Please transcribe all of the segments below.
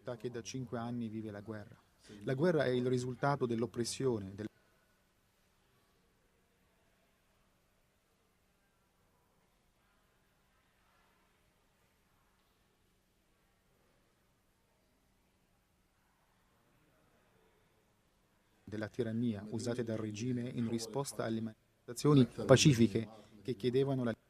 città che da 5 anni vive la guerra. La guerra è il risultato dell'oppressione, della tirannia usate dal regime in risposta alle manifestazioni pacifiche che chiedevano la libertà.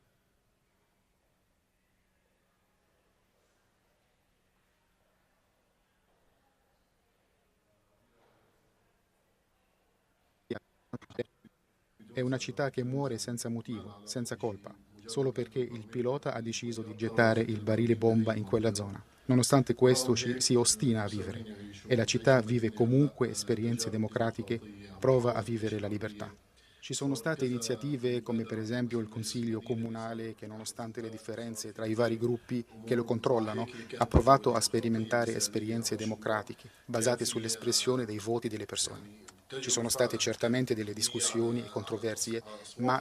È una città che muore senza motivo, senza colpa, solo perché il pilota ha deciso di gettare il barile bomba in quella zona. Nonostante questo si ostina a vivere e la città vive comunque esperienze democratiche, prova a vivere la libertà. Ci sono state iniziative come per esempio il Consiglio Comunale che nonostante le differenze tra i vari gruppi che lo controllano ha provato a sperimentare esperienze democratiche basate sull'espressione dei voti delle persone. Ci sono state certamente delle discussioni e controversie, ma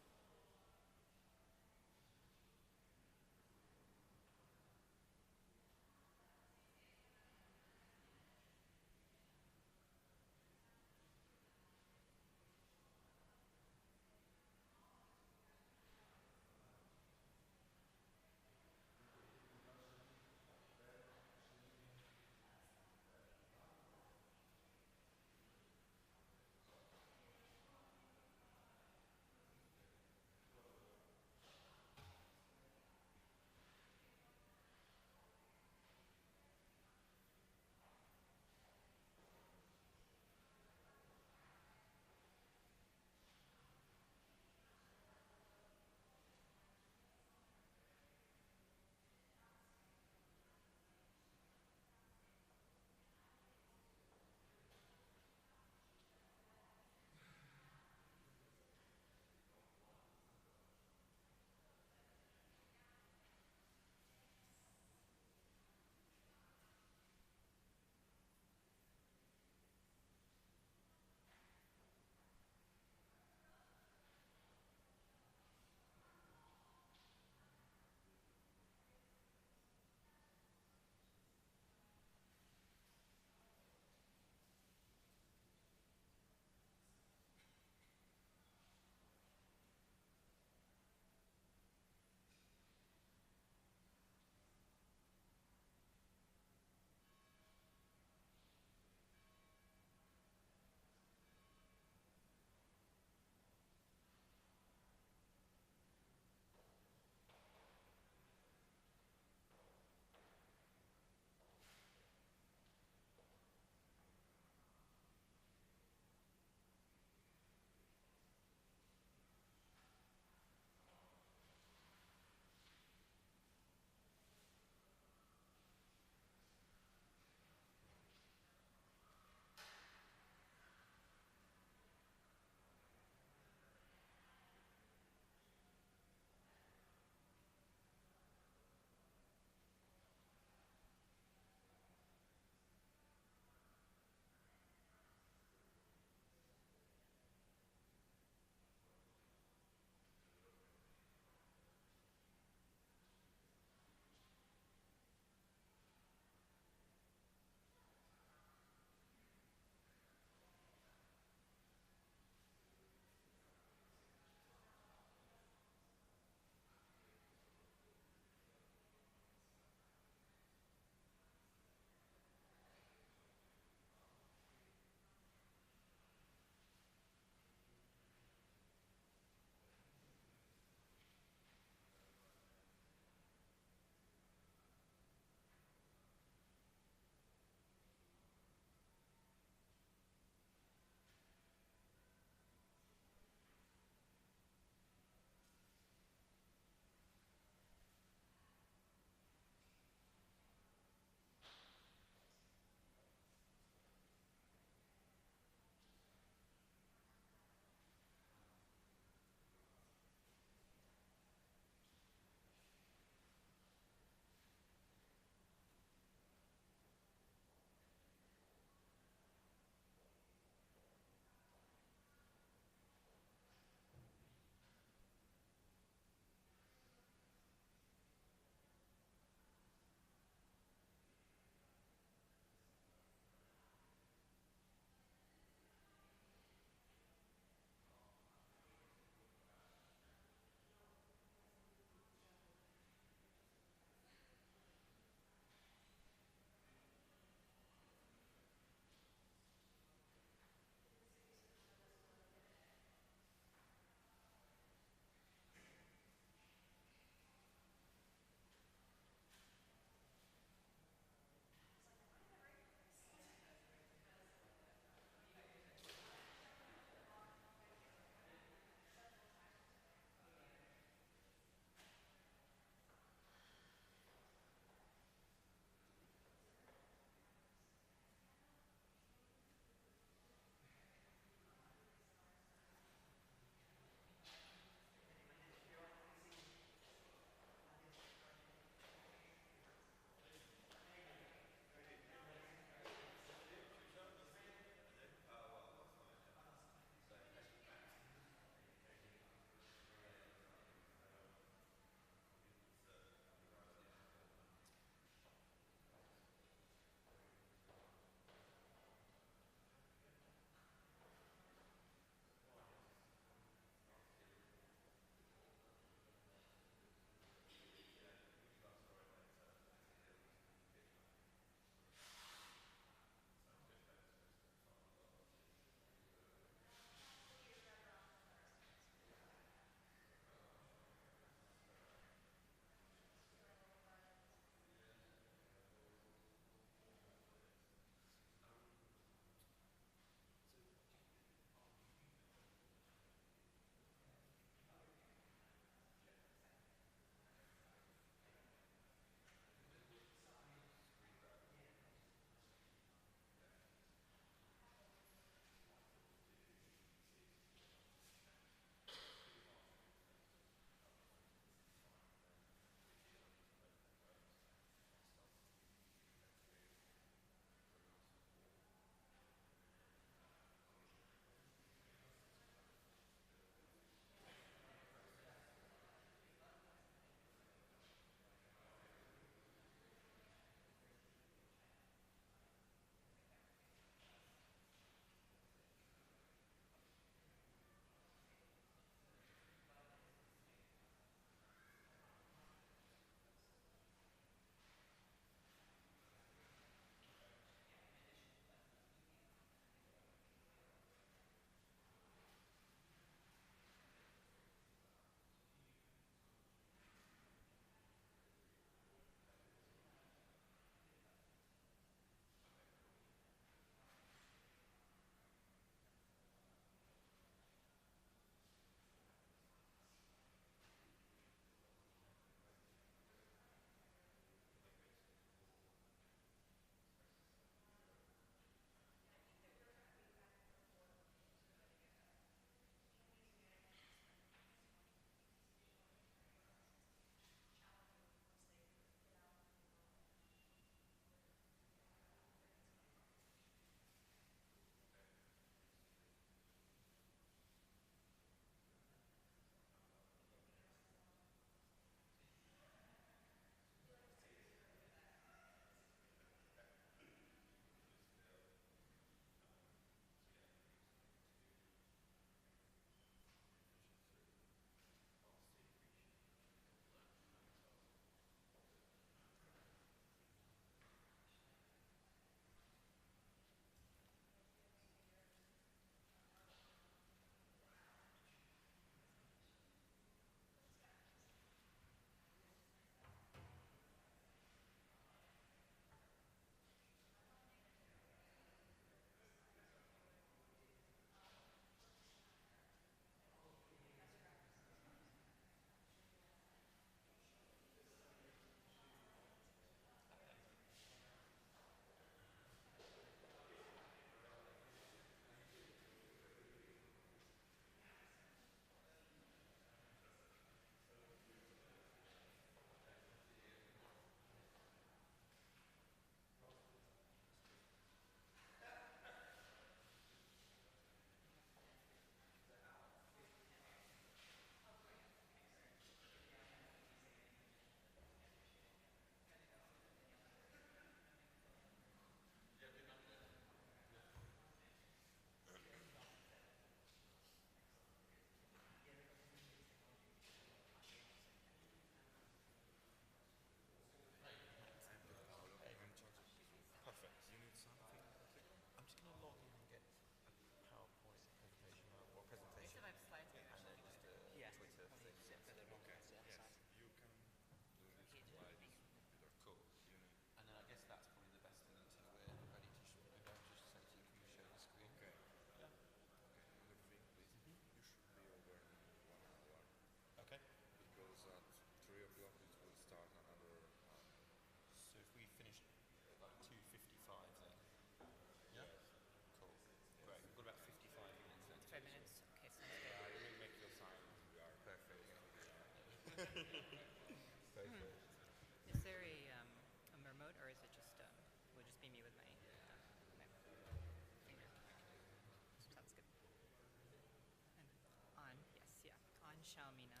Xiaomina.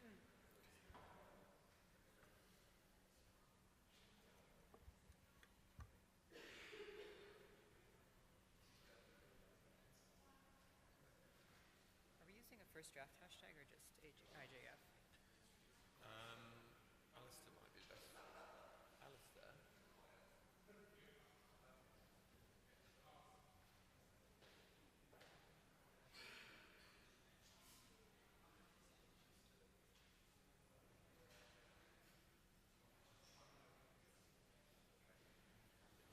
Yeah. Are we using a first draft hashtag or just IJF? Alistair might be best. Alistair.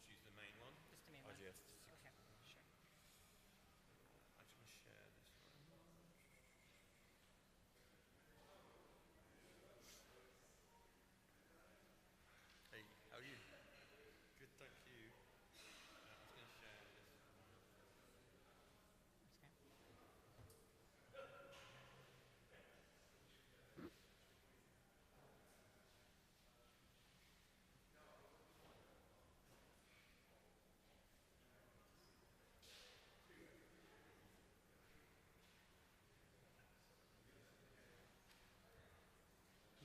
Choose the main one. Just the main one. IGF. Okay, sure. I'm just going to share this one. Hey, how are you? Good, thank you. I'm just going to share this one. Okay.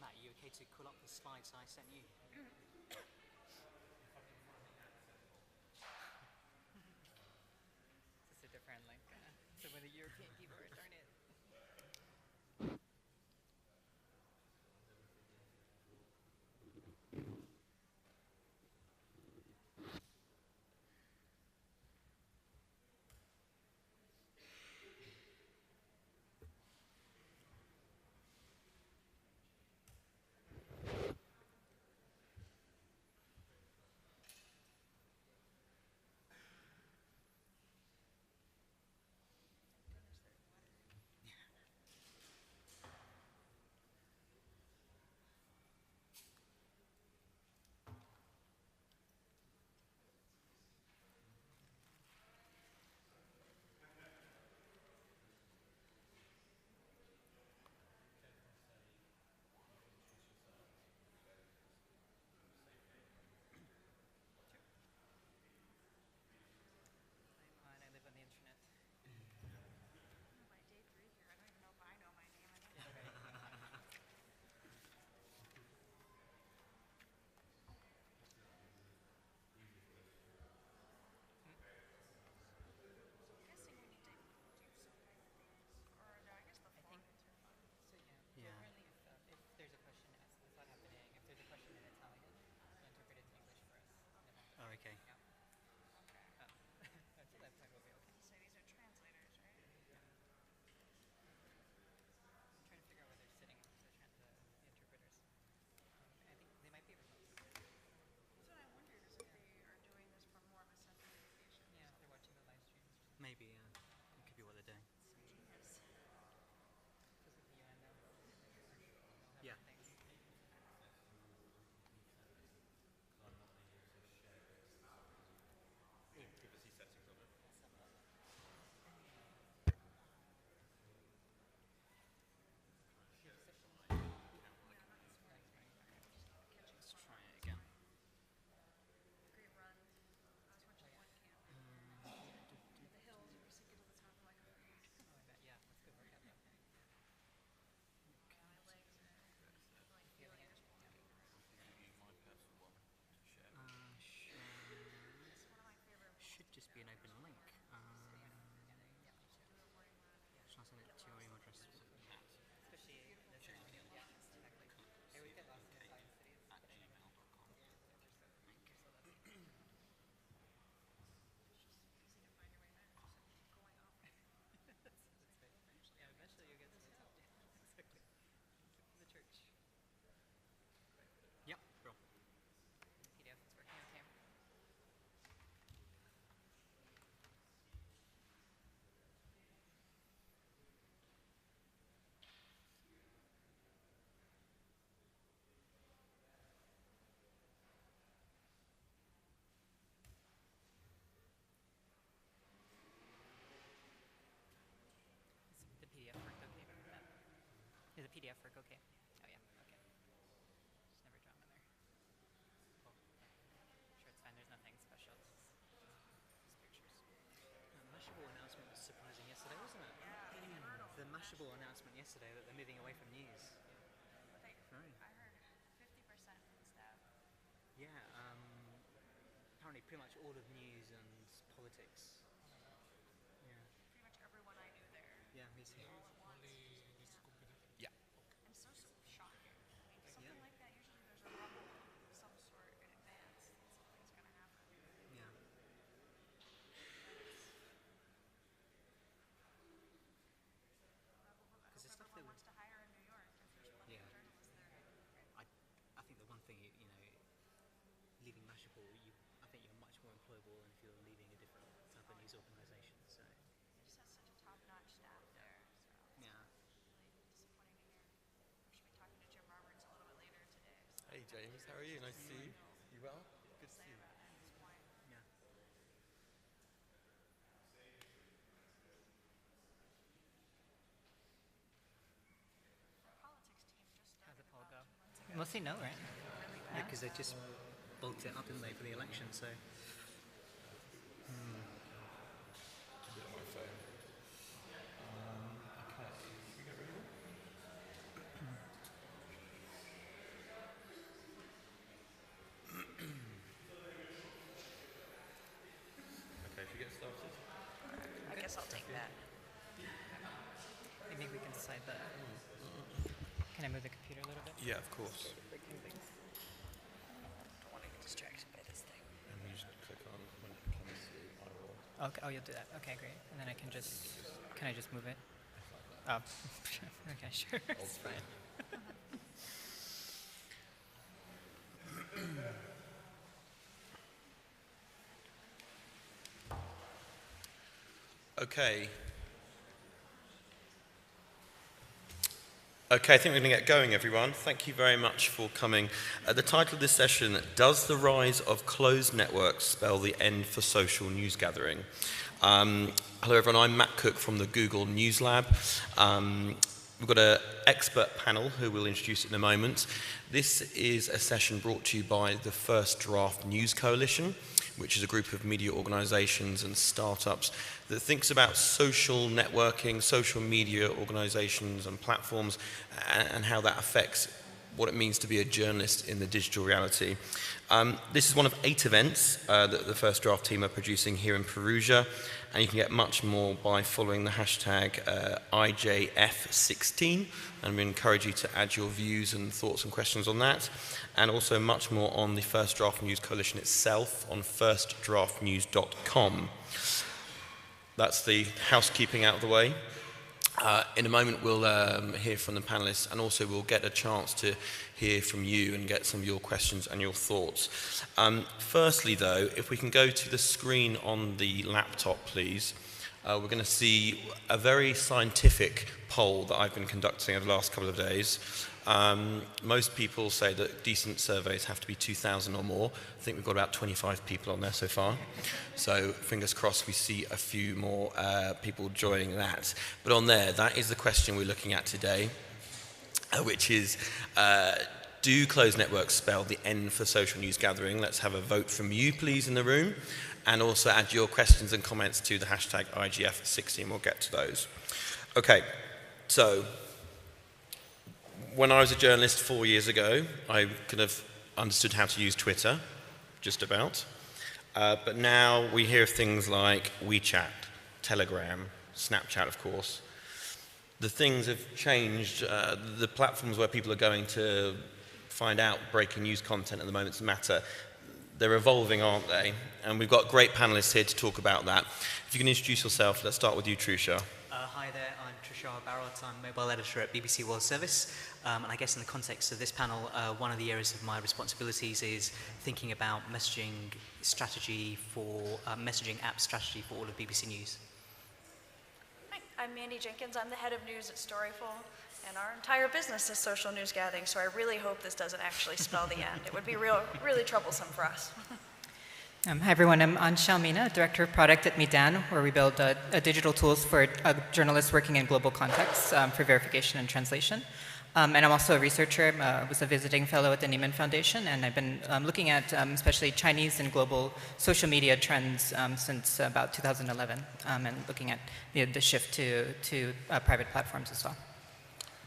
Matt, you okay to call up the slides I sent you? This is a different link. So with a European keyboard, darn it. I live on the internet. My day 3 here. I don't even know if I know my name anymore. So I'm guessing we need to do something. Or no, I guess the I form think- is your fun. So Yeah. Really, if there's a question asked, that's not happening. If there's a question in Italian, we'll interpret it in English for us. And then we'll- Oh, okay. Yeah. Okay. Until that point, we'll be okay. So these are translators, right? I'm trying to figure out where they're sitting, the interpreters. I think they might be remote. That's what I wondered, is if they are doing this for more of a sense of education. Yeah, if they're watching the live streams. Maybe, it could be what they're doing. Genius. Just with the UN now. They'll have Yeah. things. Privacy settings on it. Let's try it again. Great run. I was watching one camp. The hills, you were sinking to the top of like a bird. Oh, I bet. Yeah, that's good workout though. My legs are like feeling it. Use my personal one to share. Sure. It's one of my favorite. Should just be an open link. Shall I send it to your email address? Especially the ceremonial. Yeah, exactly. I always get lost in the science cities. @gmail.com. It's just easy to find your way back. Just keep going off. That's right. Yeah, eventually you'll get to the top. Exactly. From the church. Yep, bro. PDF is working okay. Is the PDF work okay? Is the PDF work okay? Oh yeah, okay. Just never draw them in there. Cool. Sure, it's fine. There's nothing special. Just pictures. Measurable announcement was supplied Mashable announcement yesterday that they're moving away from news. They, Right. I heard 50% staff. Yeah, apparently pretty much all of news and politics. Yeah. Pretty much everyone I knew there. Yeah, me too. All at once. Yeah. And so shocking. I mean, something like that, usually there's a rumble of some sort in advance that something's going to happen. Yeah. I hope Because the stuff everyone that wants to hire in New York if there's plenty Yeah. of journalists there. I think the one thing, leaving Mashable, I think you're much more employable than if you're leaving a different type of news organisation. So, They just have such a top-notch staff there, so yeah. really disappointing to hear. We should be talking to Jim Roberts a little bit later today. So Hey James, how are you? Nice to see you. You well? Good to say see you. about that at this point. Yeah. Our politics team just How'd started the poll about go? 2 months ago. Mostly no, right? Really Yeah, fast. because they just bulked it up, didn't they, for the election, so... A bit on my phone. Okay. Should we get rid of it? Okay, should we get started? I guess I'll take that. Maybe we can decide that. Can I move the computer a little bit? Yeah, of course. Don't want to get distracted by this thing. And you just click on when it comes to iRoll. Okay, oh, you'll do that. Okay, great. And then I can I just move it? Oh, okay, sure. It's fine. Okay. Okay, I think we're going to get going, everyone. Thank you very much for coming. The title of this session, Does the Rise of Closed Networks Spell the End for Social News Gathering? Hello, everyone. I'm Matt Cook from the Google News Lab. We've got an expert panel who we'll introduce in a moment. This is a session brought to you by the First Draft News Coalition, which is a group of media organizations and startups that thinks about social networking, social media organizations and platforms, and how that affects what it means to be a journalist in the digital reality. This is one of 8 events that the First Draft team are producing here in Perugia, and you can get much more by following the hashtag IJF16, and we encourage you to add your views and thoughts and questions on that, and also much more on the First Draft News Coalition itself on firstdraftnews.com. That's the housekeeping out of the way. In a moment we'll hear from the panelists, and also we'll get a chance to hear from you and get some of your questions and your thoughts. Firstly though, if we can go to the screen on the laptop please, we're going to see a very scientific poll that I've been conducting over the last couple of days. Most people say that decent surveys have to be 2,000 or more. I think we've got about 25 people on there so far. So fingers crossed we see a few more people joining that. But on there, that is the question we're looking at today, which is, do closed networks spell the end for social news gathering? Let's have a vote from you, please, in the room. And also add your questions and comments to the hashtag IGF16. We'll get to those. Okay, so when I was a journalist 4 years ago, I kind of understood how to use Twitter, just about. But now we hear of things like WeChat, Telegram, Snapchat, of course. The things have changed. The platforms where people are going to find out breaking news content at the moment matter. They're evolving, aren't they? And we've got great panelists here to talk about that. If you can introduce yourself, let's start with you, Trusha. Hi there, I'm Trishar Barot. I'm mobile editor at BBC World Service. And I guess in the context of this panel, one of the areas of my responsibilities is thinking about messaging strategy for, messaging app strategy for all of BBC News. Hi, I'm Mandy Jenkins. I'm the head of news at Storyful, and our entire business is social news gathering, so I really hope this doesn't actually spell the end. It would be really troublesome for us. Hi everyone, I'm Anshel Meena, Director of Product at Midan, where we build digital tools for journalists working in global contexts for verification and translation. And I'm also a researcher. I was a visiting fellow at the Nieman Foundation, and I've been looking at especially Chinese and global social media trends since about 2011, and looking at the shift to private platforms as well.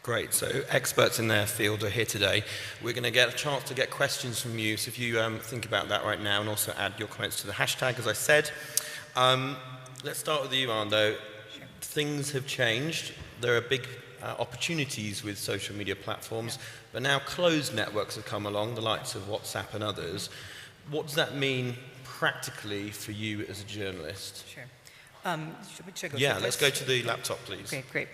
Great. So experts in their field are here today. We're going to get a chance to get questions from you. So if you think about that right now and also add your comments to the hashtag, as I said. Let's start with you, Arndo. Sure. Things have changed. There are big opportunities with social media platforms, but now closed networks have come along, the likes of WhatsApp and others. What does that mean practically for you as a journalist? Sure. Should I go yeah, let's go to the laptop, please. Okay, great.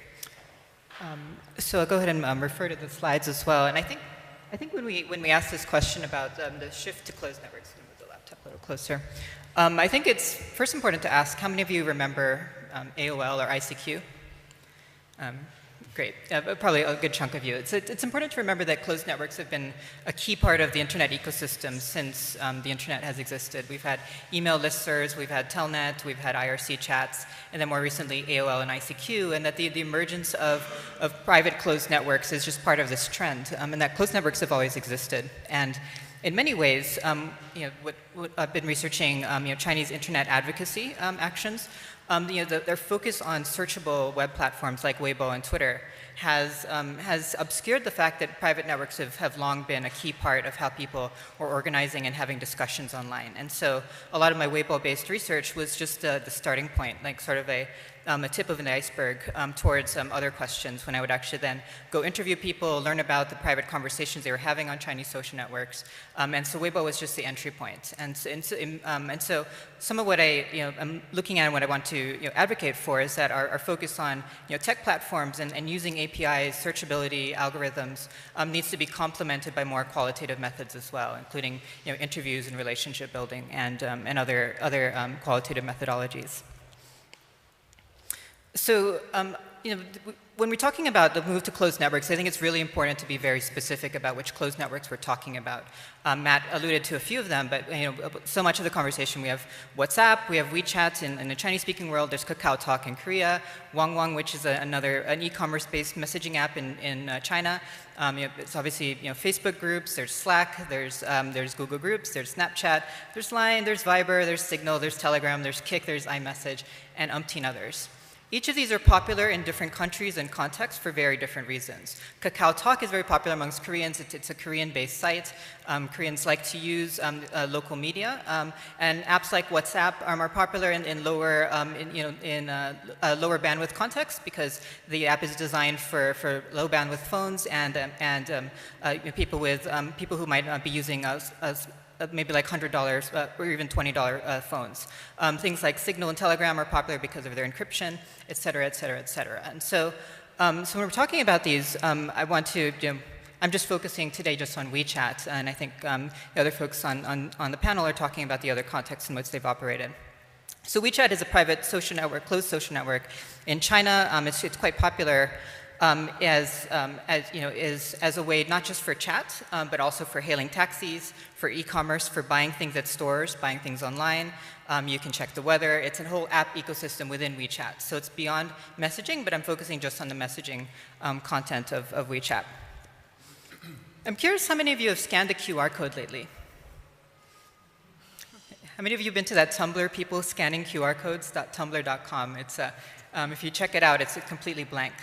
So I'll go ahead and refer to the slides as well. And I think when we ask this question about the shift to closed networks, I'm going to move the laptop a little closer. I think it's first important to ask how many of you remember AOL or ICQ? Great. Probably a good chunk of you. It's important to remember that closed networks have been a key part of the internet ecosystem since the internet has existed. We've had email listservs, we've had Telnet, we've had IRC chats, and then more recently AOL and ICQ, and that the emergence of private closed networks is just part of this trend, and that closed networks have always existed. And in many ways, what I've been researching, Chinese internet advocacy actions. Their focus on searchable web platforms like Weibo and Twitter has obscured the fact that private networks have long been a key part of how people were organizing and having discussions online. And so a lot of my Weibo-based research was just the starting point, like sort of a tip of an iceberg towards other questions when I would actually then go interview people, learn about the private conversations they were having on Chinese social networks. And so Weibo was just the entry point. And so some of what I'm looking at and what I want to advocate for is that our focus on tech platforms and using APIs, searchability, algorithms needs to be complemented by more qualitative methods as well, including interviews and relationship building and other qualitative methodologies. So, when we're talking about the move to closed networks, I think it's really important to be very specific about which closed networks we're talking about. Matt alluded to a few of them, but so much of the conversation, we have WhatsApp, we have WeChat in the Chinese-speaking world, there's KakaoTalk in Korea, Wangwang, which is an e-commerce-based messaging app in China. It's obviously Facebook groups, there's Slack, there's Google Groups, there's Snapchat, there's Line, there's Viber, there's Signal, there's Telegram, there's Kik, there's iMessage, and umpteen others. Each of these are popular in different countries and contexts for very different reasons. KakaoTalk is very popular amongst Koreans. It's a Korean-based site. Koreans like to use local media, and apps like WhatsApp are popular in lower lower bandwidth contexts because the app is designed for low bandwidth phones and people who might not be using maybe like $100 or even $20 phones. Things like Signal and Telegram are popular because of their encryption, et cetera, et cetera, et cetera. And so, so when we're talking about these, I want to, I'm just focusing today just on WeChat, and I think the other folks on the panel are talking about the other contexts in which they've operated. So WeChat is a private social network, closed social network in China. It's quite popular. As a way not just for chat, but also for hailing taxis, for e-commerce, for buying things at stores, buying things online. You can check the weather. It's a whole app ecosystem within WeChat. So it's beyond messaging, but I'm focusing just on the messaging content of WeChat. I'm curious how many of you have scanned a QR code lately? How many of you have been to that Tumblr, people scanning QR codes.tumblr.com? It's if you check it out, it's completely blank.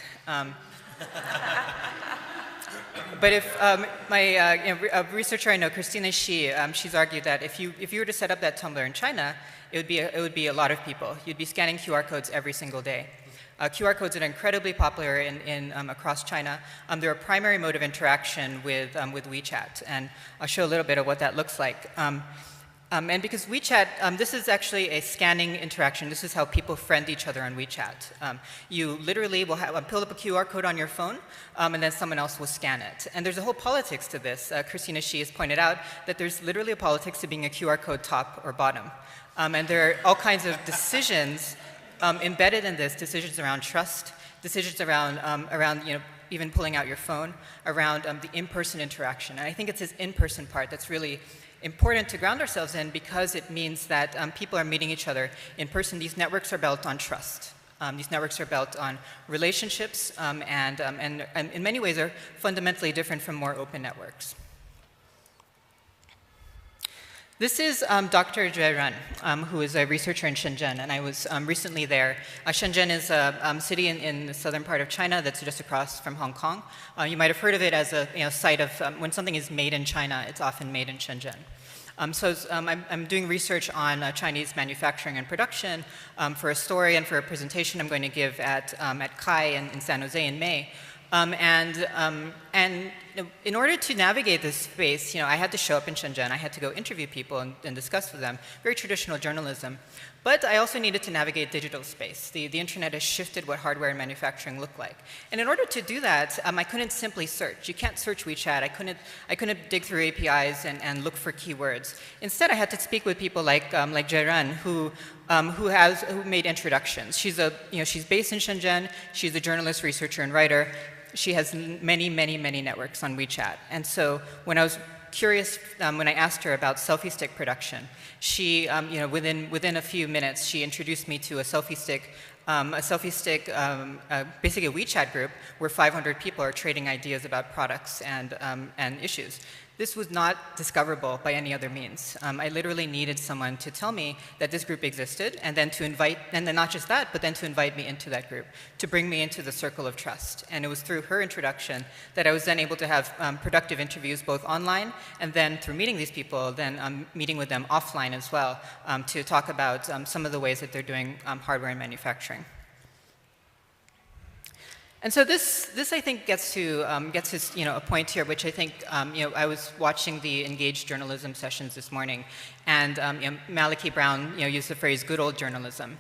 But if a researcher I know, Christina Shi, she's argued that if you were to set up that Tumblr in China, it would be a lot of people. You'd be scanning QR codes every single day. QR codes are incredibly popular across China. They're a primary mode of interaction with WeChat, and I'll show a little bit of what that looks like. And because WeChat, this is actually a scanning interaction. This is how people friend each other on WeChat. You literally will pull up a QR code on your phone, and then someone else will scan it. And there's a whole politics to this. Christina Shi has pointed out that there's literally a politics to being a QR code top or bottom. And there are all kinds of decisions embedded in this, decisions around trust, decisions around even pulling out your phone, around the in-person interaction. And I think it's this in-person part that's really important to ground ourselves in because it means that people are meeting each other in person. These networks are built on trust. These networks are built on relationships and in many ways are fundamentally different from more open networks. This is Dr. theyre, who is a researcher in Shenzhen, and I was recently there. Shenzhen is a city in the southern part of China that's just across from Hong Kong. You might have heard of it as a site of when something is made in China, it's often made in Shenzhen. I'm doing research on Chinese manufacturing and production for a story and for a presentation I'm going to give at CAI in San Jose in May. In order to navigate this space, I had to show up in Shenzhen. I had to go interview people and discuss with them. Very traditional journalism. But I also needed to navigate digital space. The internet has shifted what hardware and manufacturing look like. And in order to do that, I couldn't simply search. You can't search WeChat. I couldn't dig through APIs and look for keywords. Instead, I had to speak with people like theyre, who made introductions. She's based in Shenzhen. She's a journalist, researcher, and writer. She has many, many, many networks on WeChat. And so when I was curious, when I asked her about selfie stick production, she, within a few minutes, she introduced me to a selfie stick, basically a WeChat group where 500 people are trading ideas about products and issues. This was not discoverable by any other means. I literally needed someone to tell me that this group existed, and then not just that, but then to invite me into that group, to bring me into the circle of trust. And it was through her introduction that I was then able to have productive interviews both online, and then through meeting these people, then meeting with them offline as well, to talk about some of the ways that they're doing hardware and manufacturing. And so this I think gets to a point here, which I think I was watching the engaged journalism sessions this morning, and Malachi Brown used the phrase "good old journalism."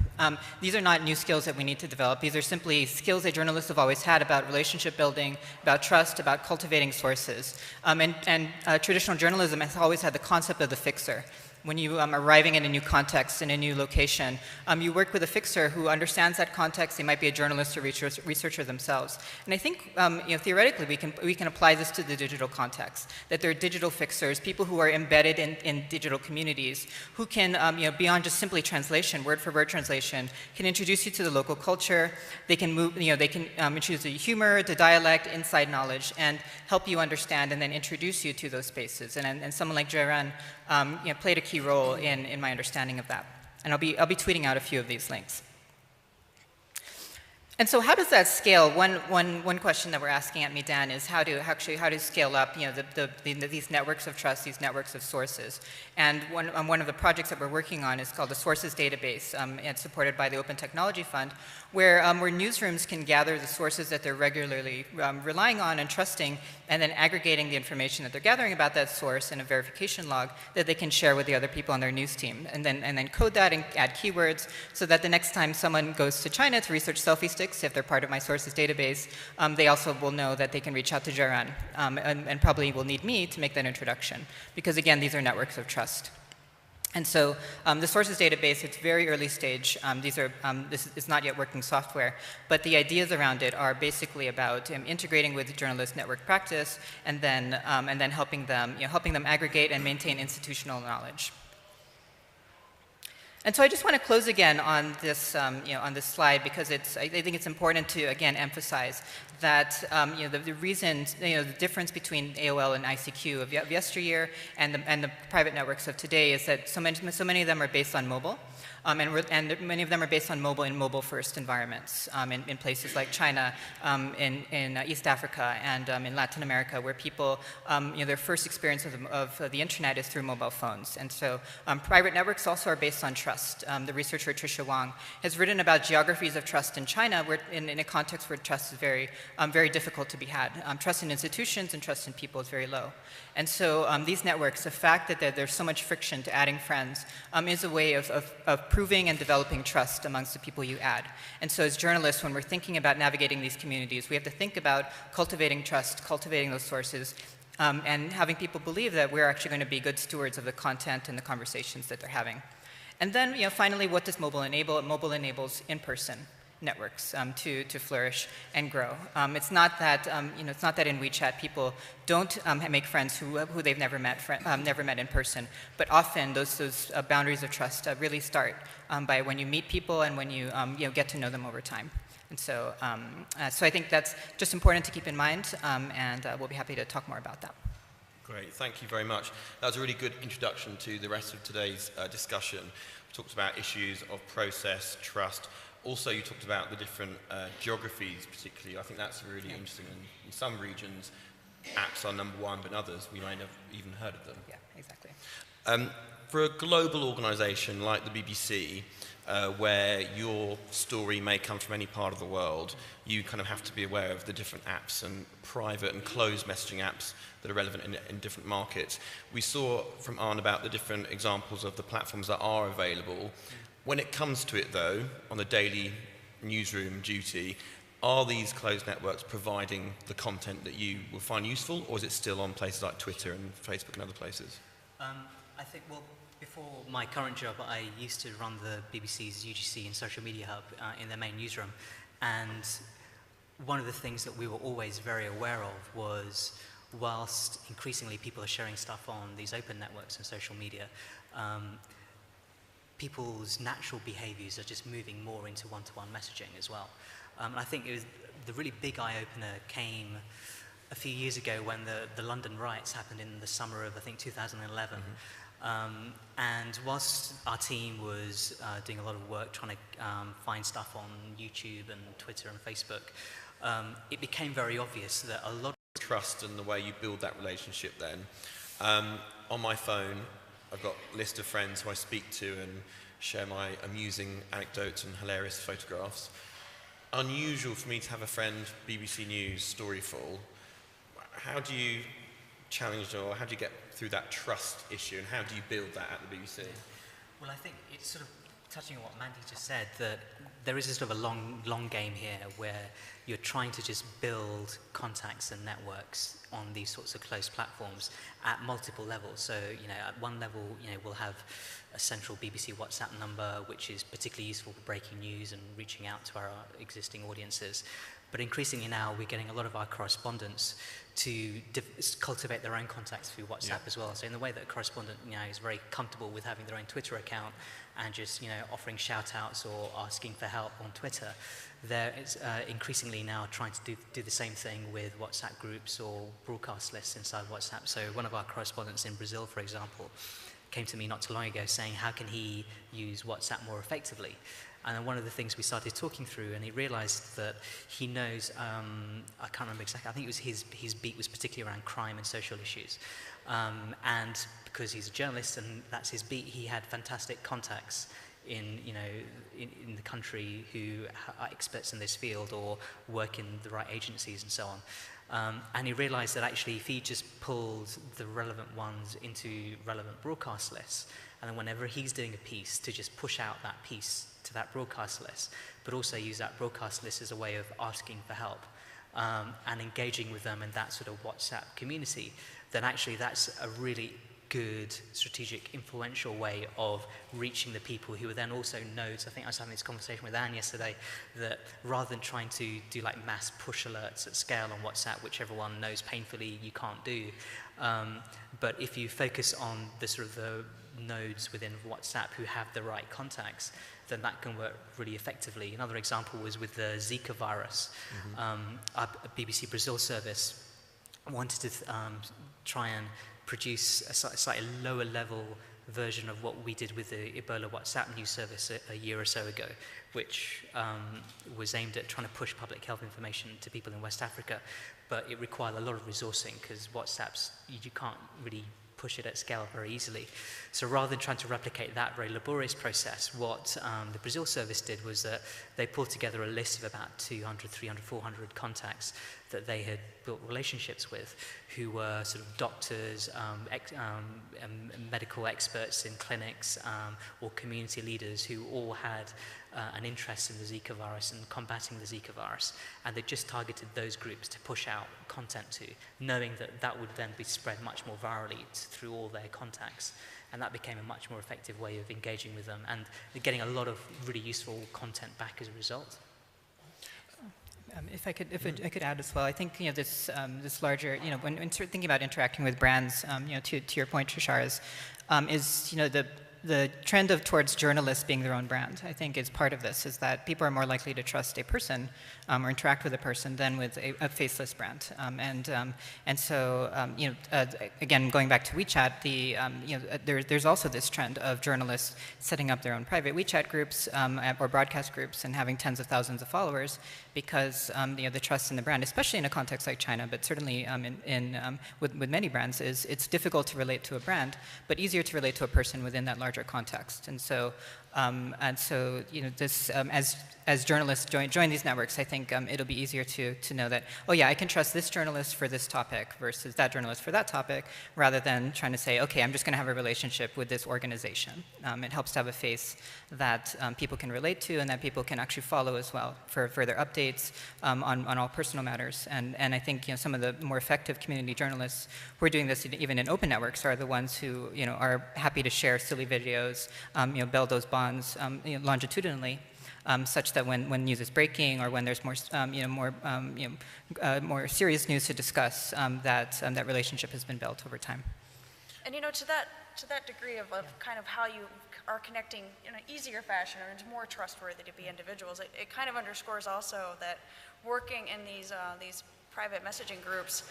These are not new skills that we need to develop. These are simply skills that journalists have always had about relationship building, about trust, about cultivating sources. Traditional journalism has always had the concept of the fixer. When you are arriving in a new context, in a new location, you work with a fixer who understands that context. They might be a journalist or researcher themselves. And I think theoretically we can apply this to the digital context, that there are digital fixers, people who are embedded in digital communities, who can, beyond just simply translation, word-for-word translation, can introduce you to the local culture. They can introduce the humor, the dialect, inside knowledge, and help you understand and then introduce you to those spaces. And someone like theyre played a key role in my understanding of that. And I'll be tweeting out a few of these links. And so how does that scale? One question that we're asking at Medan is how to scale up these networks of trust, these networks of sources. And one of the projects that we're working on is called the Sources Database. It's supported by the Open Technology Fund, where newsrooms can gather the sources that they're regularly relying on and trusting, and then aggregating the information that they're gathering about that source in a verification log that they can share with the other people on their news team, and then code that and add keywords so that the next time someone goes to China to research selfie sticks, if they're part of my sources database, they also will know that they can reach out to theyre and probably will need me to make that introduction, because again, these are networks of trust. And so the sources database, it's very early stage. This is not yet working software, but the ideas around it are basically about integrating with journalist network practice, and then helping them aggregate and maintain institutional knowledge. And so I just want to close again on this, on this slide, because I think it's important to again emphasize that the reason, the difference between AOL and ICQ of yesteryear and the private networks of today is that so many of them are based on mobile. And many of them are based on mobile in mobile-first environments in places like China, in East Africa, and in Latin America, where people, their first experience of the internet is through mobile phones. And so private networks also are based on trust. The researcher Tricia Wang has written about geographies of trust in China, where in a context where trust is very difficult to be had. Trust in institutions and trust in people is very low. And so these networks, the fact that there's so much friction to adding friends is a way of proving and developing trust amongst the people you add. And so as journalists, when we're thinking about navigating these communities, we have to think about cultivating trust, cultivating those sources, and having people believe that we're actually going to be good stewards of the content and the conversations that they're having. And then, finally, what does mobile enable? Mobile enables in-person. networks to flourish and grow. It's not that it's not that in WeChat people don't make friends who they've never met in person, but often those boundaries of trust really start by when you meet people and when you get to know them over time. And so, so I think that's just important to keep in mind, and we'll be happy to talk more about that. Great, thank you very much. That was a really good introduction to the rest of today's discussion. We talked about issues of process, trust. Also, you talked about the different geographies, particularly. I think that's really interesting. In some regions, apps are number one, but in others, we may not have even heard of them. Yeah, exactly. For a global organisation like the BBC, where your story may come from any part of the world, you kind of have to be aware of the different apps and private and closed messaging apps that are relevant in different markets. We saw from Arne about the different examples of the platforms that are available. When it comes to it, though, on the daily newsroom duty, are these closed networks providing the content that you will find useful, or is it still on places like Twitter and Facebook and other places? I think, well, before my current job, I used to run the BBC's UGC and social media hub in their main newsroom. And one of the things that we were always very aware of was, whilst increasingly people are sharing stuff on these open networks and social media, people's natural behaviors are just moving more into one-to-one messaging as well. And I think the really big eye-opener came a few years ago when the London riots happened in the summer of, I think, 2011. And whilst our team was doing a lot of work trying to find stuff on YouTube and Twitter and Facebook, it became very obvious that a lot of trust and the way you build that relationship then. On my phone, I've got a list of friends who I speak to and share my amusing anecdotes and hilarious photographs. Unusual for me to have a friend, BBC News, Storyful. How do you challenge, or how do you get through that trust issue, and how do you build that at the BBC? Well, I think it's sort of touching on what Mandy just said, that there is a sort of a long game here where you're trying to just build contacts and networks on these sorts of closed platforms at multiple levels. So, at one level, we'll have a central BBC WhatsApp number, which is particularly useful for breaking news and reaching out to our existing audiences. But increasingly now, we're getting a lot of our correspondents to cultivate their own contacts through WhatsApp as well. So in the way that a correspondent is very comfortable with having their own Twitter account and just offering shout-outs or asking for help on Twitter, they're increasingly now trying to do the same thing with WhatsApp groups or broadcast lists inside WhatsApp. So one of our correspondents in Brazil, for example, came to me not too long ago saying how can he use WhatsApp more effectively. And then one of the things we started talking through, and he realized that he knows, I can't remember exactly, I think it was his beat was particularly around crime and social issues. And because he's a journalist and that's his beat, he had fantastic contacts in the country who are experts in this field or work in the right agencies and so on. And he realized that actually if he just pulled the relevant ones into relevant broadcast lists, and then whenever he's doing a piece, to just push out that piece to that broadcast list, but also use that broadcast list as a way of asking for help and engaging with them in that sort of WhatsApp community, then actually that's a really good, strategic, influential way of reaching the people who are then also nodes. I think I was having this conversation with Anne yesterday, that rather than trying to do like mass push alerts at scale on WhatsApp, which everyone knows painfully you can't do, but if you focus on the sort of the nodes within WhatsApp who have the right contacts, then that can work really effectively. Another example was with the Zika virus. Our BBC Brazil service wanted to try and produce a slightly lower level version of what we did with the Ebola WhatsApp news service a year or so ago, which was aimed at trying to push public health information to people in West Africa, but it required a lot of resourcing because WhatsApp's, you can't really push it at scale very easily. So rather than trying to replicate that very laborious process, what the Brazil service did was that they pulled together a list of about 200, 300, 400 contacts that they had built relationships with, who were sort of doctors, medical experts in clinics, or community leaders who all had an interest in the Zika virus and combating the Zika virus. And they just targeted those groups to push out content to, knowing that that would then be spread much more virally through all their contacts. And that became a much more effective way of engaging with them and getting a lot of really useful content back as a result. If I could add as well, I think this this larger when thinking about interacting with brands, to your point, Trishar, is the trend towards journalists being their own brand, I think, is part of this, is that people are more likely to trust a person or interact with a person than with a faceless brand. And so, again, going back to WeChat, there's also this trend of journalists setting up their own private WeChat groups or broadcast groups and having tens of thousands of followers because the trust in the brand, especially in a context like China, but certainly with many brands, is it's difficult to relate to a brand, but easier to relate to a person within that larger context. And so this as journalists join these networks, I think it'll be easier to know that, oh yeah, I can trust this journalist for this topic versus that journalist for that topic, rather than trying to say, okay, I'm just going to have a relationship with this organization. It helps to have a face that people can relate to and that people can actually follow as well for further updates on all personal matters. And I think some of the more effective community journalists who are doing this even in open networks are the ones who are happy to share silly videos, build those bonds longitudinally. Such that when news is breaking or when there's more, more serious news to discuss, that relationship has been built over time. And to that degree of kind of how you are connecting in an easier fashion or it's more trustworthy to be individuals, it kind of underscores also that working in these private messaging groups,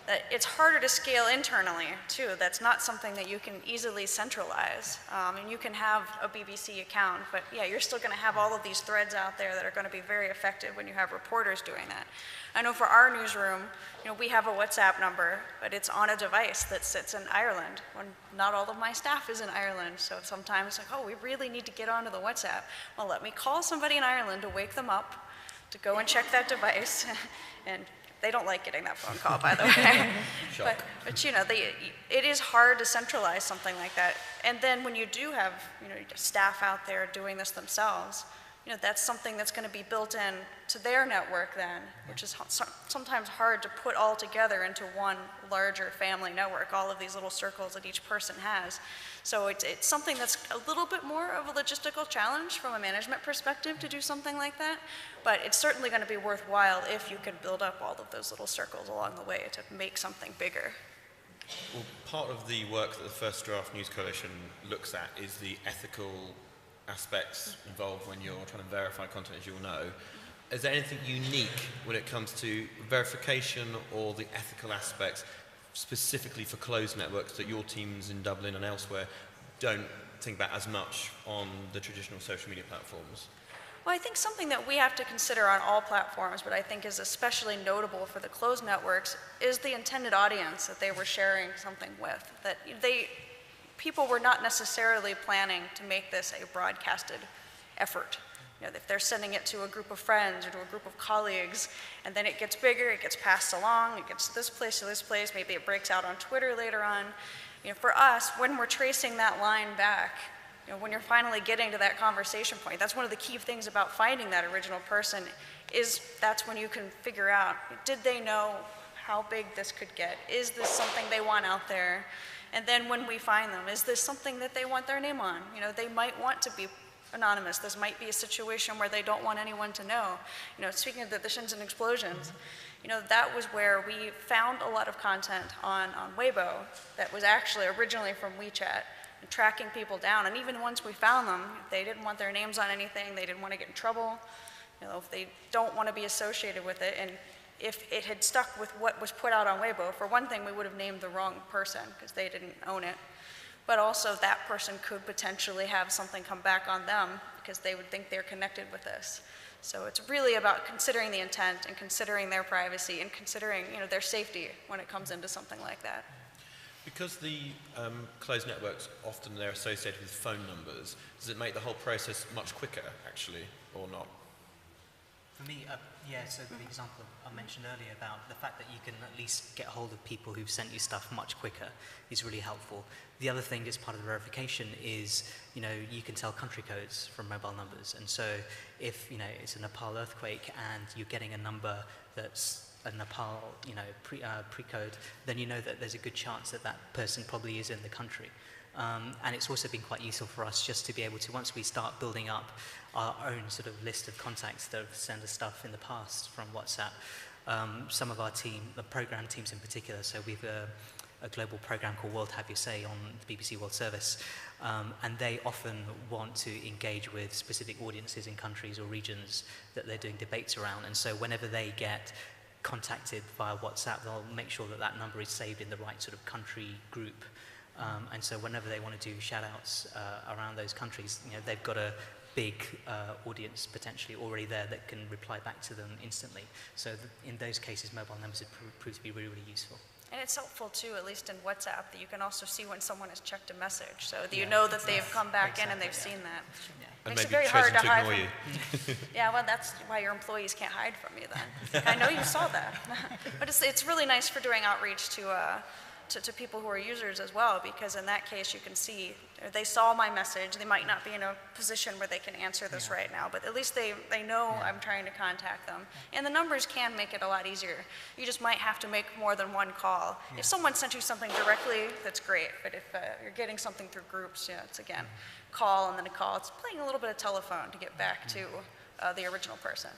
that it's harder to scale internally, too. That's not something that you can easily centralize. And you can have a BBC account, but yeah, you're still going to have all of these threads out there that are going to be very effective when you have reporters doing that. I know for our newsroom, we have a WhatsApp number, but it's on a device that sits in Ireland, when not all of my staff is in Ireland. So sometimes it's like, oh, we really need to get onto the WhatsApp. Well, let me call somebody in Ireland to wake them up, to go and check that device, and they don't like getting that phone call, by the way. but it is hard to centralize something like that. And then when you do have staff out there doing this themselves, that's something that's going to be built in to their network then, which is sometimes hard to put all together into one larger family network, all of these little circles that each person has. So it's something that's a little bit more of a logistical challenge from a management perspective to do something like that, but it's certainly going to be worthwhile if you can build up all of those little circles along the way to make something bigger. Well, part of the work that the First Draft News Coalition looks at is the ethical aspects involved when you're trying to verify content, as you'll know. Is there anything unique when it comes to verification or the ethical aspects specifically for closed networks that your teams in Dublin and elsewhere don't think about as much on the traditional social media platforms? Well, I think something that we have to consider on all platforms, but I think is especially notable for the closed networks, is the intended audience that they were sharing something with. That people were not necessarily planning to make this a broadcasted effort. If they're sending it to a group of friends or to a group of colleagues, and then it gets bigger, it gets passed along, it gets to this place, maybe it breaks out on Twitter later on. For us, when we're tracing that line back, when you're finally getting to that conversation point, that's one of the key things about finding that original person, is that's when you can figure out, did they know how big this could get? Is this something they want out there? And then when we find them, is this something that they want their name on? They might want to be anonymous. This might be a situation where they don't want anyone to know. Speaking of the Shenzhen explosions, that was where we found a lot of content on Weibo that was actually originally from WeChat and tracking people down. And even once we found them, they didn't want their names on anything. They didn't want to get in trouble. If they don't want to be associated with it. And if it had stuck with what was put out on Weibo, for one thing, we would have named the wrong person because they didn't own it. But also that person could potentially have something come back on them because they would think they're connected with this. So it's really about considering the intent and considering their privacy and considering their safety when it comes into something like that. Because the closed networks, often they're associated with phone numbers, does it make the whole process much quicker, actually, or not? For me, yeah, so the example I mentioned earlier about the fact that you can at least get hold of people who've sent you stuff much quicker is really helpful. The other thing as part of the verification is, you can tell country codes from mobile numbers. And so if, it's a Nepal earthquake and you're getting a number that's a Nepal, pre-code, then you know that there's a good chance that that person probably is in the country. And it's also been quite useful for us just to be able to, once we start building up our own sort of list of contacts that have sent us stuff in the past from WhatsApp, some of our team, the program teams in particular, so we've a global program called World Have Your Say on the BBC World Service, and they often want to engage with specific audiences in countries or regions that they're doing debates around, and so whenever they get contacted via WhatsApp, they'll make sure that that number is saved in the right sort of country group. And so whenever they want to do shout-outs around those countries, they've got a big audience potentially already there that can reply back to them instantly. So in those cases, mobile numbers have proved to be really, really useful. And it's helpful too, at least in WhatsApp, that you can also see when someone has checked a message, so that you know that they've come back in and they've seen that. Yeah. And Makes it maybe very hard chosen to to hide ignore you. Yeah, well, that's why your employees can't hide from you then. I know you saw that. But it's really nice for doing outreach to people who are users as well, because in that case you can see they saw my message. They might not be in a position where they can answer this right now, but at least they know I'm trying to contact them. And the numbers can make it a lot easier. You just might have to make more than one call. If someone sent you something directly, that's great, but if you're getting something through groups, it's again call and then a call. It's playing a little bit of telephone to get back to the original person.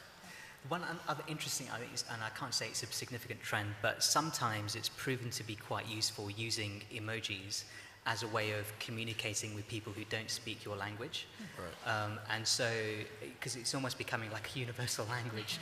One other interesting, and I can't say it's a significant trend, but sometimes it's proven to be quite useful using emojis as a way of communicating with people who don't speak your language. Right. And so, because it's almost becoming like a universal language.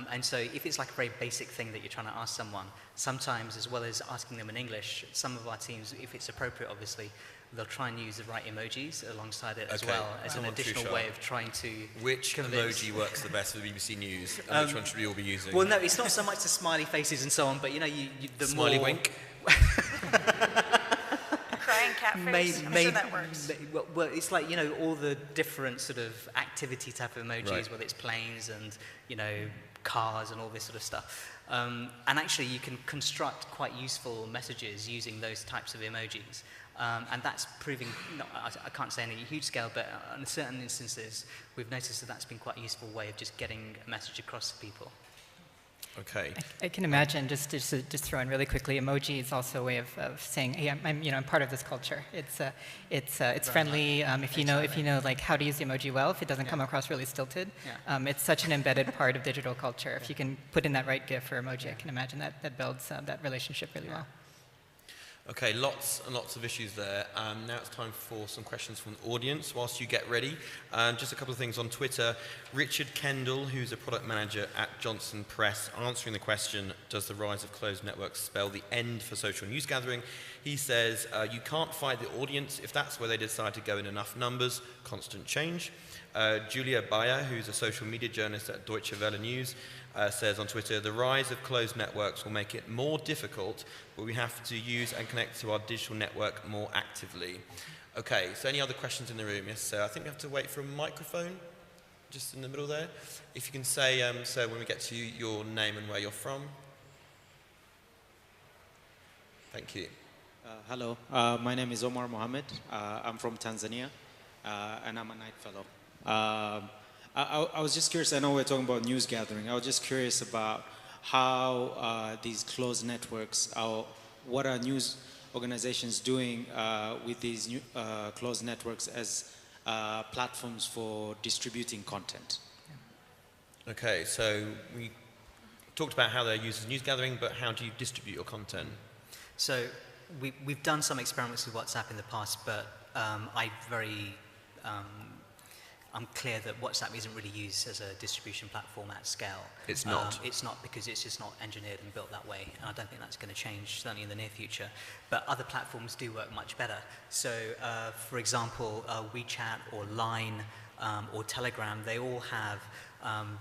And so if it's like a very basic thing that you're trying to ask someone, sometimes as well as asking them in English, some of our teams, if it's appropriate obviously, they'll try and use the right emojis alongside it as well as an additional way of trying to Which emoji works the best for the BBC News, and which one should we all be using? Well, no, it's not so much the smiley faces and so on, but the smiley more... wink? Crying cat face, I'm sure that works. Well, it's like, all the different sort of activity type of emojis, right. whether it's planes and, cars and all this sort of stuff. And actually, you can construct quite useful messages using those types of emojis. And that's proving, I can't say on a huge scale, but in certain instances, we've noticed that that's been quite a useful way of just getting a message across to people. Okay. I can imagine, just throw in really quickly, emoji is also a way of saying, hey, I'm part of this culture. It's friendly. If you know like how to use the emoji well, if it doesn't come across really stilted, it's such an embedded part of digital culture. If you can put in that right GIF or emoji, I can imagine that builds that relationship really well. Okay, lots and lots of issues there. Now it's time for some questions from the audience whilst you get ready. Just a couple of things on Twitter. Richard Kendall, who's a product manager at Johnson Press, answering the question, does the rise of closed networks spell the end for social news gathering? He says, you can't fight the audience if that's where they decide to go in enough numbers, constant change. Julia Bayer, who's a social media journalist at Deutsche Welle News, says on Twitter, the rise of closed networks will make it more difficult, but we have to use and connect to our digital network more actively. Okay, so any other questions in the room? Yes, sir. I think we have to wait for a microphone, just in the middle there. If you can say, sir, when we get to you, your name and where you're from. Thank you. Hello, my name is Omar Mohammed. I'm from Tanzania, and I'm a night fellow. I was just curious, I know we're talking about news gathering. I was just curious about how these closed networks, what are news organizations doing with these new, closed networks as platforms for distributing content? Okay, so we talked about how they're used as news gathering, but how do you distribute your content? So we've done some experiments with WhatsApp in the past, but I'm clear that WhatsApp isn't really used as a distribution platform at scale. It's not? It's not, because it's just not engineered and built that way, and I don't think that's going to change, certainly in the near future. But other platforms do work much better. So, for example, WeChat or Line or Telegram, they all have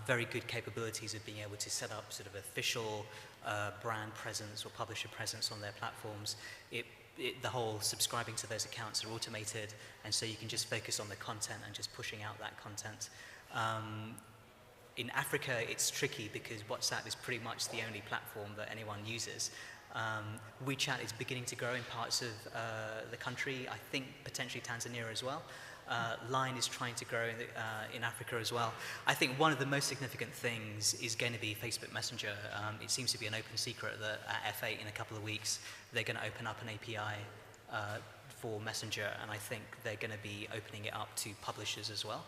very good capabilities of being able to set up sort of official brand presence or publisher presence on their platforms. The whole subscribing to those accounts are automated, and so you can just focus on the content and just pushing out that content. In Africa, it's tricky because WhatsApp is pretty much the only platform that anyone uses. WeChat is beginning to grow in parts of the country, I think potentially Tanzania as well. Line is trying to grow in Africa as well. I think one of the most significant things is going to be Facebook Messenger. It seems to be an open secret that at F8 in a couple of weeks, they're going to open up an API for Messenger, and I think they're going to be opening it up to publishers as well.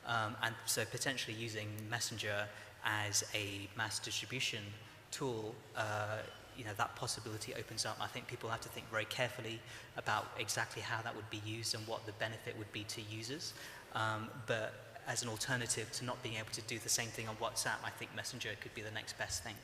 And so potentially using Messenger as a mass distribution tool, that possibility opens up. I think people have to think very carefully about exactly how that would be used and what the benefit would be to users. But as an alternative to not being able to do the same thing on WhatsApp, I think Messenger could be the next best thing.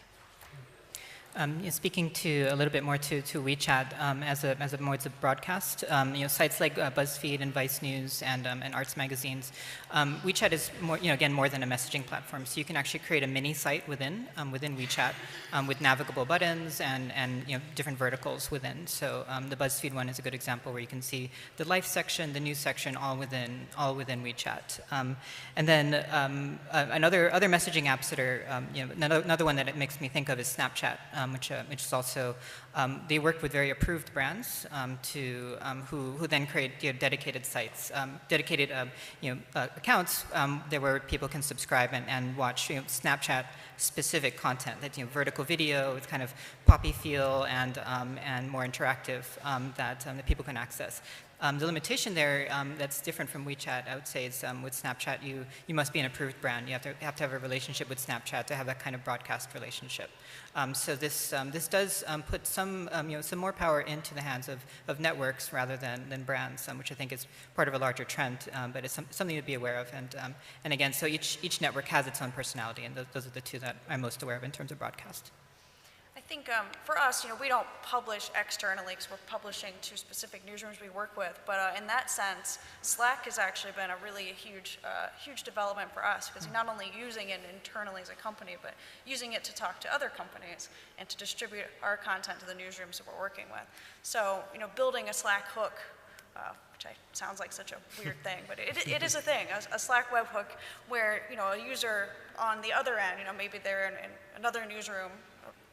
Speaking to a little bit more to WeChat as a modes of broadcast, sites like BuzzFeed and Vice News and arts magazines, WeChat is more, again, more than a messaging platform. So you can actually create a mini site within WeChat with navigable buttons and different verticals within. So the BuzzFeed one is a good example where you can see the life section, the news section, all within WeChat. And then other messaging apps that are another one that it makes me think of is Snapchat. Which is also, they work with very approved brands who then create dedicated sites, dedicated accounts where people can subscribe and watch Snapchat specific content, that vertical video with kind of poppy feel and more interactive that people can access. The limitation there that's different from WeChat, I would say, is with Snapchat, you must be an approved brand. You have to have a relationship with Snapchat to have that kind of broadcast relationship. So this does put some more power into the hands of networks rather than brands, which I think is part of a larger trend, but it's something to be aware of. And again, so each network has its own personality, and those are the two that I'm most aware of in terms of broadcast. I think for us, we don't publish externally because we're publishing to specific newsrooms we work with. But in that sense, Slack has actually been a really huge development for us because not only using it internally as a company, but using it to talk to other companies and to distribute our content to the newsrooms that we're working with. So, building a Slack hook, which sounds like such a weird thing, but it is a thing, a Slack webhook where, a user on the other end, maybe they're in another newsroom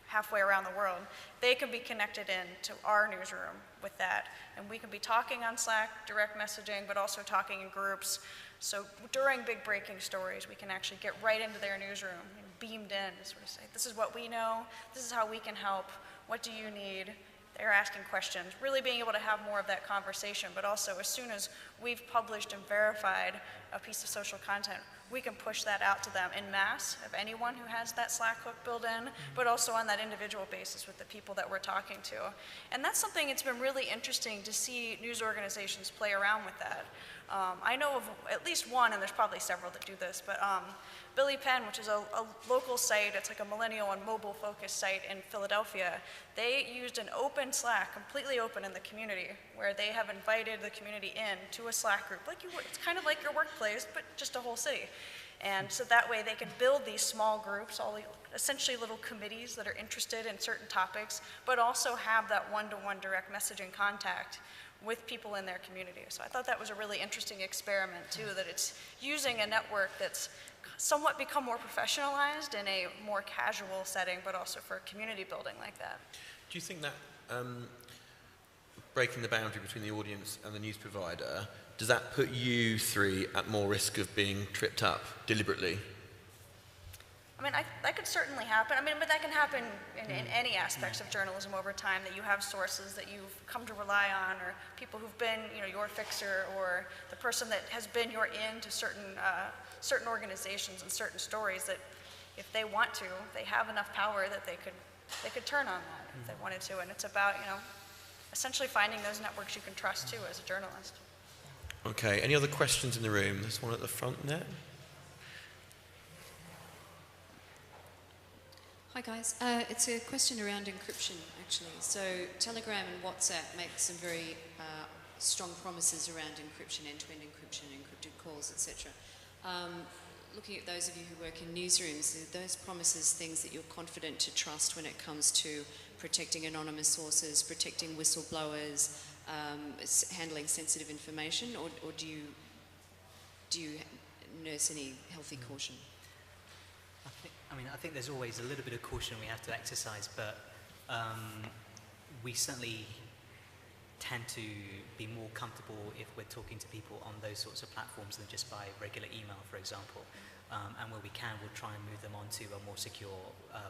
halfway around the world, they can be connected in to our newsroom with that. And we can be talking on Slack, direct messaging, but also talking in groups. So during big breaking stories, we can actually get right into their newsroom, beamed in, to sort of say, this is what we know, this is how we can help, what do you need? They're asking questions, really being able to have more of that conversation, but also as soon as we've published and verified a piece of social content, we can push that out to them en masse of anyone who has that Slack hook built in, but also on that individual basis with the people that we're talking to. And that's something it's been really interesting to see news organizations play around with that. I know of at least one, and there's probably several that do this, but Billy Penn, which is a local site, it's like a millennial and mobile focused site in Philadelphia, they used an open Slack, completely open in the community, where they have invited the community in to a Slack group, like you would. It's kind of like your workplace, but just a whole city. And so that way they can build these small groups, essentially little committees that are interested in certain topics, but also have that one-to-one direct messaging contact with people in their community. So I thought that was a really interesting experiment too, that it's using a network that's somewhat become more professionalized in a more casual setting, but also for community building like that. Do you think that breaking the boundary between the audience and the news provider, does that put you three at more risk of being tripped up deliberately? I mean, that could certainly happen. I mean, but that can happen in any aspects of journalism over time, that you have sources that you've come to rely on, or people who've been, your fixer, or the person that has been your in to certain organizations and certain stories, that if they want to, they have enough power that they could turn on that if they wanted to. And it's about, essentially finding those networks you can trust too as a journalist. Okay, any other questions in the room? There's one at the front there. Hi guys, it's a question around encryption actually. So Telegram and WhatsApp make some very strong promises around encryption, end-to-end encryption, encrypted calls, etc. Looking at those of you who work in newsrooms, are those promises things that you're confident to trust when it comes to protecting anonymous sources, protecting whistleblowers, handling sensitive information, or do you nurse any healthy caution? I think there's always a little bit of caution we have to exercise, but we certainly tend to be more comfortable if we're talking to people on those sorts of platforms than just by regular email, for example. And where we can, we'll try and move them onto a more secure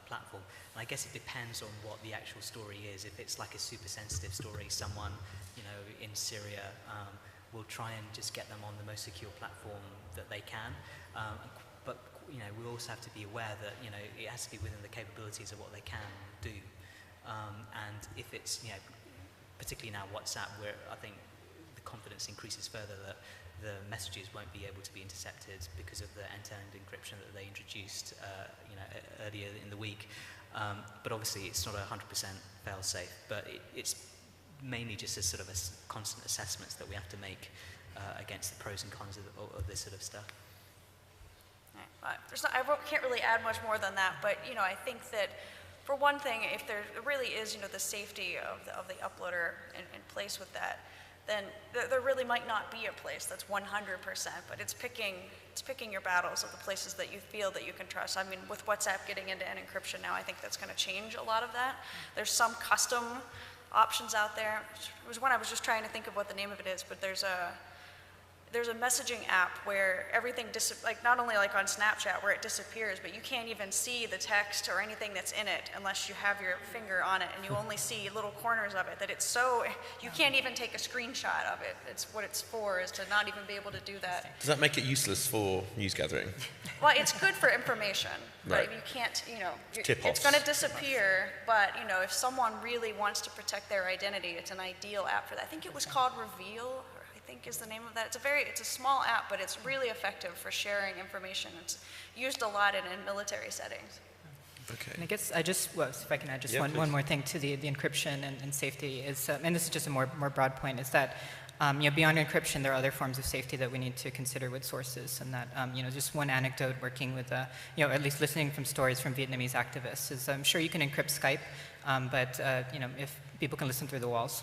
platform. And I guess it depends on what the actual story is. If it's like a super sensitive story, someone, in Syria, we'll try and just get them on the most secure platform that they can. But we also have to be aware that it has to be within the capabilities of what they can do. And if it's particularly now WhatsApp, where I think the confidence increases further that the messages won't be able to be intercepted because of the end-to-end encryption that they introduced earlier in the week. But obviously it's not 100% fail-safe, but it's mainly just a sort of a constant assessments that we have to make against the pros and cons of this sort of stuff. I can't really add much more than that, but I think that for one thing, if there really is the safety of the uploader in place with that, then there really might not be a place that's 100%, but it's picking your battles of the places that you feel that you can trust. I mean, with WhatsApp getting into end encryption now, I think that's going to change a lot of that. There's some custom options out there. It was one I was just trying to think of what the name of it is, but there's a messaging app where everything not only like on Snapchat where it disappears, but you can't even see the text or anything that's in it unless you have your finger on it, and you only see little corners of it. That it's so you can't even take a screenshot of it. It's what it's for, is to not even be able to do that. Does that make it useless for news gathering? Well, it's good for information, right. But you can't, Tip-offs. it's going to disappear. But if someone really wants to protect their identity, it's an ideal app for that. I think it was called Reveal. I think is the name of that. It's a small app, but it's really effective for sharing information. It's used a lot in military settings. Okay. And I guess if I can add just one more thing to the encryption and safety is, and this is just a more broad point, is that beyond encryption, there are other forms of safety that we need to consider with sources, and that just one anecdote working with at least listening from stories from Vietnamese activists is I'm sure you can encrypt Skype, but if people can listen through the walls,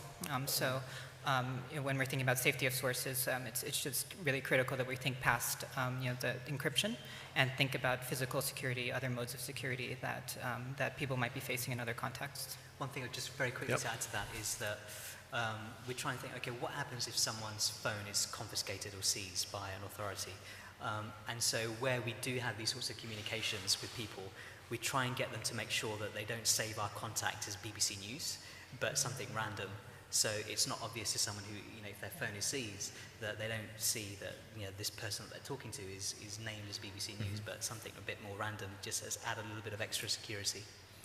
when we're thinking about safety of sources, it's just really critical that we think past the encryption and think about physical security, other modes of security that people might be facing in other contexts. One thing just very quickly to add to that is that we try and think, okay, what happens if someone's phone is confiscated or seized by an authority? And so where we do have these sorts of communications with people, we try and get them to make sure that they don't save our contact as BBC News, but something random. So it's not obvious to someone who, if their phone is seized, that they don't see that, this person that they're talking to is named as BBC News, but something a bit more random, just as add a little bit of extra security.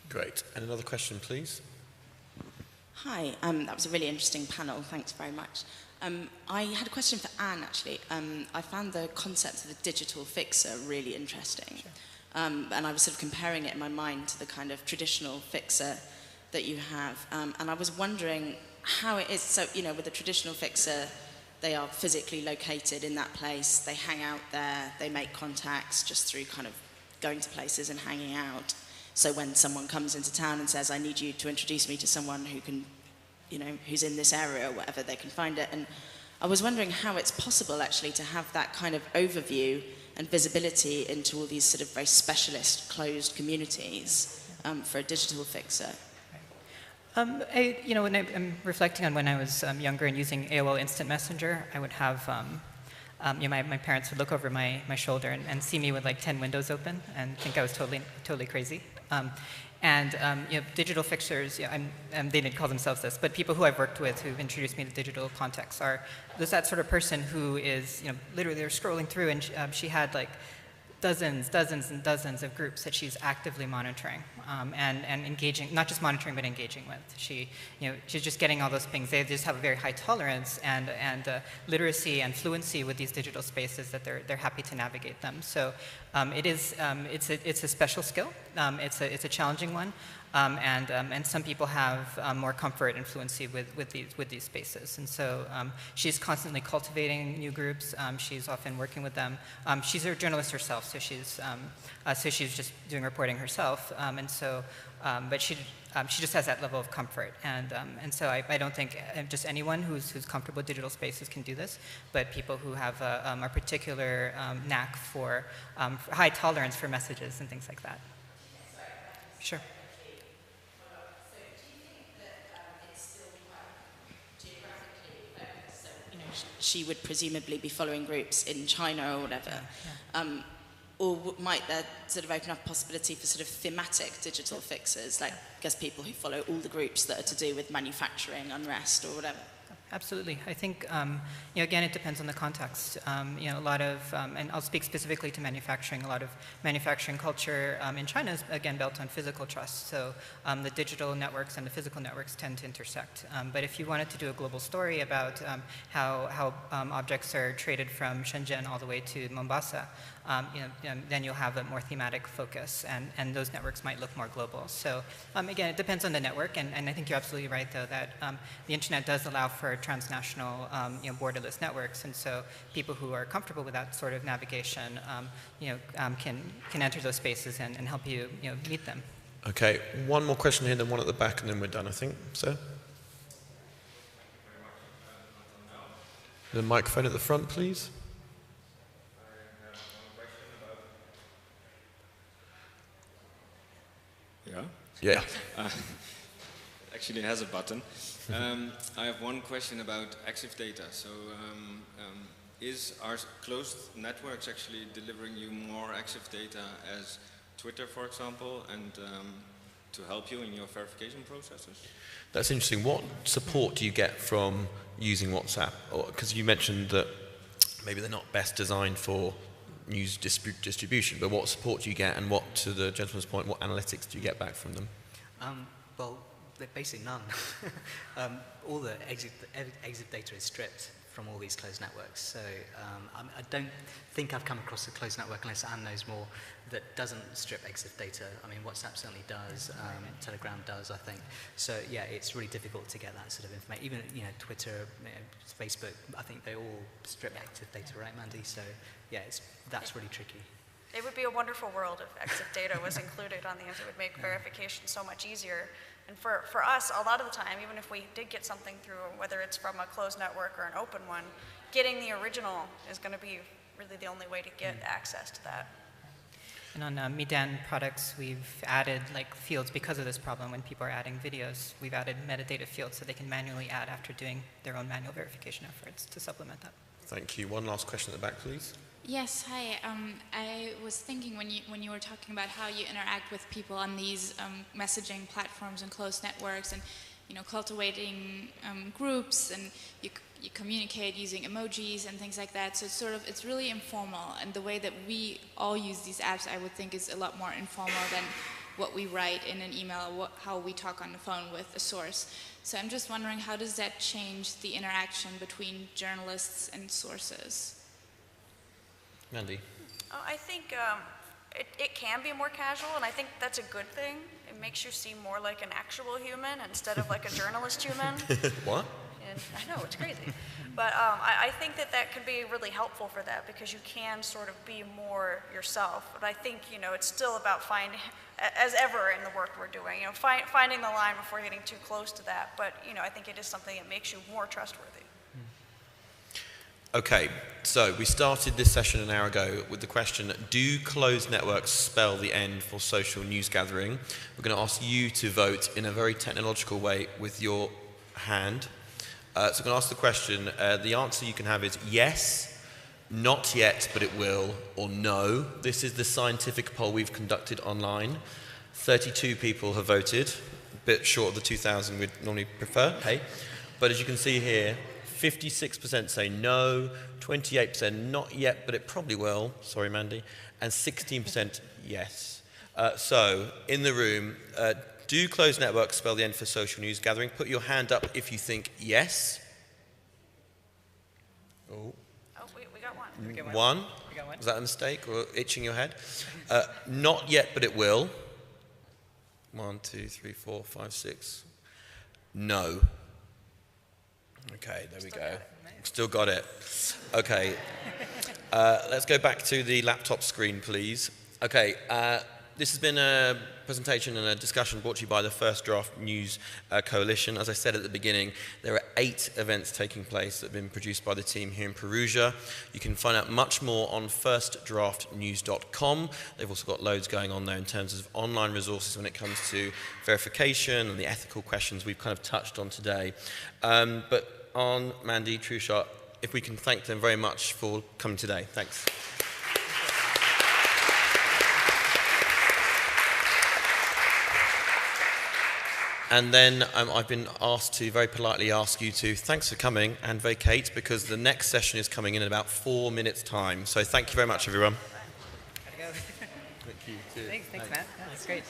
Great. And another question, please. Hi, that was a really interesting panel. Thanks very much. I had a question for Anne, actually. I found the concept of a digital fixer really interesting. Sure. And I was sort of comparing it in my mind to the kind of traditional fixer that you have. And I was wondering how it is. So, with a traditional fixer, they are physically located in that place. They hang out there. They make contacts just through kind of going to places and hanging out. So when someone comes into town and says, I need you to introduce me to someone who can, who's in this area or whatever, they can find it. And I was wondering how it's possible actually to have that kind of overview and visibility into all these sort of very specialist closed communities for a digital fixer. When I'm reflecting on when I was younger and using AOL Instant Messenger, I would have, my parents would look over my shoulder and see me with like 10 windows open and think I was totally crazy. Digital fixers, they didn't call themselves this, but people who I've worked with who've introduced me to digital contexts there's that sort of person who is, literally they're scrolling through and she had like dozens and dozens of groups that she's actively monitoring and engaging, not just monitoring, but engaging with. She's just getting all those pings. They just have a very high tolerance and literacy and fluency with these digital spaces that they're happy to navigate them. So it's a special skill. It's a challenging one. And some people have more comfort and fluency with these spaces. And so she's constantly cultivating new groups. She's often working with them. She's a journalist herself, so she's just doing reporting herself. But she just has that level of comfort. And so I don't think just anyone who's comfortable with digital spaces can do this, but people who have a particular knack for high tolerance for messages and things like that. Sure. she would presumably be following groups in China or whatever. Or might there sort of open up a possibility for sort of thematic digital fixes, like I guess people who follow all the groups that are to do with manufacturing, unrest, or whatever? Absolutely. I think, again, it depends on the context. A lot of, and I'll speak specifically to manufacturing, a lot of manufacturing culture in China is, again, built on physical trust. So the digital networks and the physical networks tend to intersect. But if you wanted to do a global story about how objects are traded from Shenzhen all the way to Mombasa, then you'll have a more thematic focus, and those networks might look more global. So again, it depends on the network, and I think you're absolutely right, though, that the internet does allow for transnational, borderless networks, and so people who are comfortable with that sort of navigation, can enter those spaces and help you, meet them. Okay, one more question here, then one at the back, and then we're done, I think. So, the microphone at the front, please. Yeah. Actually, it has a button. I have one question about EXIF data. So, is our closed networks actually delivering you more EXIF data as Twitter, for example, and to help you in your verification processes? That's interesting. What support do you get from using WhatsApp? Because you mentioned that maybe they're not best designed for news distribution, but what support do you get, and what, to the gentleman's point, what analytics do you get back from them? Well, basically none. All the EXIF data is stripped from all these closed networks. So I don't think I've come across a closed network, unless Anne knows more, that doesn't strip EXIF data. I mean, WhatsApp certainly does, Telegram does, I think. So yeah, it's really difficult to get that sort of information. Even, Twitter, Facebook, I think they all strip EXIF data, right, Mandy? So yeah, that's really tricky. It would be a wonderful world if EXIF data was included on the internet. It would make verification so much easier. And for us, a lot of the time, even if we did get something through, whether it's from a closed network or an open one, getting the original is going to be really the only way to get access to that. And on Midan products, we've added fields because of this problem. When people are adding videos, we've added metadata fields so they can manually add after doing their own manual verification efforts to supplement that. Thank you. One last question at the back, please. Yes, hi. I was thinking when you were talking about how you interact with people on these messaging platforms and closed networks, and cultivating groups, and you communicate using emojis and things like that. So it's really informal, and the way that we all use these apps, I would think, is a lot more informal than what we write in an email, or how we talk on the phone with a source. So I'm just wondering, how does that change the interaction between journalists and sources? Mandy? I think it can be more casual, and I think that's a good thing. It makes you seem more like an actual human instead of like a journalist human. What? And I know, it's crazy. But I think that can be really helpful for that, because you can sort of be more yourself. But I think, it's still about finding, as ever in the work we're doing, finding the line before getting too close to that. But, I think it is something that makes you more trustworthy. Okay, so we started this session an hour ago with the question, do closed networks spell the end for social news gathering? We're going to ask you to vote in a very technological way with your hand. So I'm going to ask the question, the answer you can have is yes, not yet, but it will, or no. This is the scientific poll we've conducted online. 32 people have voted, a bit short of the 2,000 we'd normally prefer, hey. But as you can see here, 56% say no, 28% not yet, but it probably will, sorry Mandy, and 16% yes. So, in the room, do closed networks spell the end for social news gathering? Put your hand up if you think yes. Oh, we got one. One? Was that a mistake or itching your head? Not yet, but it will. 1, 2, 3, 4, 5, 6. No. Okay, there we go. Still got it. Okay. Let's go back to the laptop screen, please. Okay, this has been a presentation and a discussion brought to you by the First Draft News Coalition. As I said at the beginning, there are 8 events taking place that have been produced by the team here in Perugia. You can find out much more on firstdraftnews.com. They've also got loads going on there in terms of online resources when it comes to verification and the ethical questions we've kind of touched on today. But on Mandy, Trushot, if we can thank them very much for coming today. Thanks. And then I've been asked to very politely ask you to, thanks for coming, and vacate, because the next session is coming in about 4 minutes' time. So thank you very much, everyone. Gotta go. Thank you. Thanks, Matt. That was great.